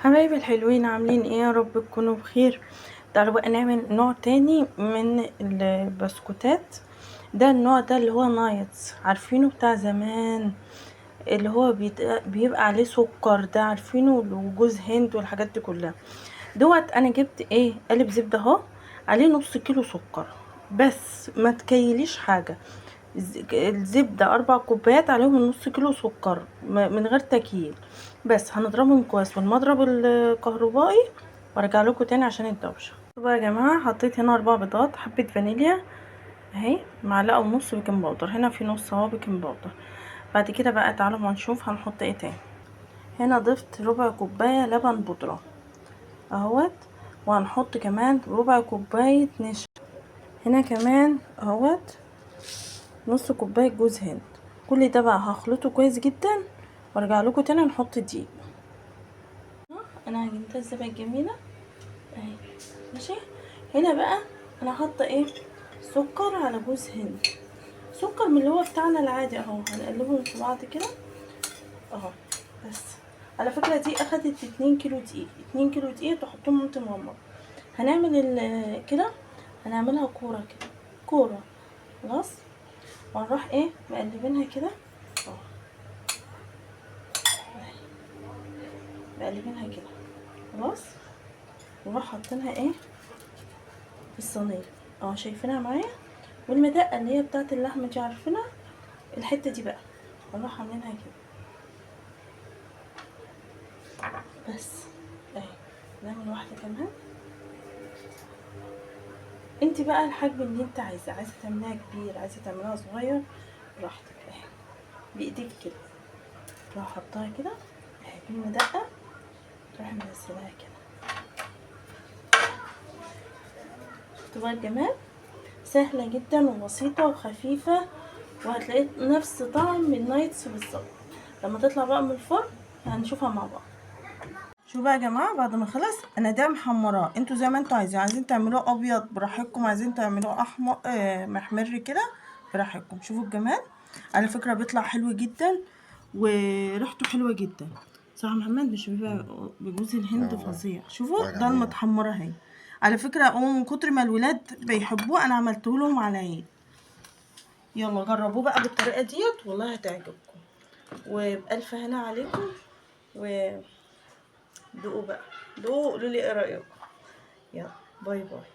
حبايبي الحلوين، عاملين ايه؟ يا رب تكونوا بخير. تعالوا بقى نعمل نوع تاني من البسكوتات. ده النوع ده اللي هو نايتس، عارفينه بتاع زمان، اللي هو بيبقى عليه سكر، ده عارفينه، وجوز هند والحاجات دي كلها. دوت انا جبت ايه، قالب زبده اهو، عليه نص كيلو سكر، بس ما تكيليش حاجه. الزبدة 4 كوبايات عليهم نص كيلو سكر من غير تكييل. بس هنضربهم كويس بالمضرب الكهربائي وارجع لكم تاني عشان الدوشة. بقى يا جماعة، حطيت هنا 4 بيضات، حبة فانيليا اهي، معلقة ونص بيكنج باودر، هنا في نص اهو بيكنج باودر. بعد كده بقى تعالوا ما نشوف هنحط ايه تاني. هنا ضفت ربع كوباية لبن بودرة اهوت، وهنحط كمان ربع كوباية نشا. هنا كمان اهوت نص كوبايه جوز هند. كل ده بقى هخلطه كويس جدا وارجع لكم تاني نحط دقيق. انا عجنتها الزبادي الجميله اهي، ماشي. هنا بقى انا حاطه ايه، سكر على جوز هند، سكر من اللي هو بتاعنا العادي اهو. هنقلبهم في بعض كده اهو. بس على فكره دي اخدت 2 كيلو دقيق، 2 كيلو دقيق تحطهم وانت مغمض. هنعمل كده، هنعملها كوره كده، كوره. خلاص، وهنروح ايه مقلبينها كده اهو، مقلبينها كده. خلاص، ونروح حاطينها ايه في الصينيه اهو، شايفينها معايا. والمدقه اللي هي بتاعه اللحمه دي عارفينها، الحته دي بقى هنروح عاملينها كده. بس اهي، نعمل واحده كمان. انت بقى الحجم اللي انت عايزه تعمليها كبير، عايزه تعمليها صغير، براحتك اهي، بايديك كده. تروح حطها كده اهي بالمدقه، تروح منزلها كده. شفتوا بقى الجمال؟ سهله جدا وبسيطه وخفيفه، وهتلاقي نفس طعم النايتس بالظبط. لما تطلع بقى من الفرن هنشوفها مع بعض. شو بقى يا جماعه، بعد ما خلص انا ده محمراه، انتوا زي ما انتوا عايزين تعملوه ابيض براحتكم، عايزين تعملوه احمر محمر كده براحتكم. شوفوا الجمال، على فكره بيطلع حلو جدا وريحته حلوه جدا. صح يا محمد؟ مش بيبقى بجوز الهند فظيع؟ شوفوا ده المتحمره اهي. على فكره هو من كتر ما الولاد بيحبوه انا عملته لهم على عيد. يلا جربوه بقى بالطريقه ديت، والله هتعجبكم. وبألف هنا عليكم، ودوقوا بقى، دوقوا قولوا لي ايه رايكم. يلا باي باي.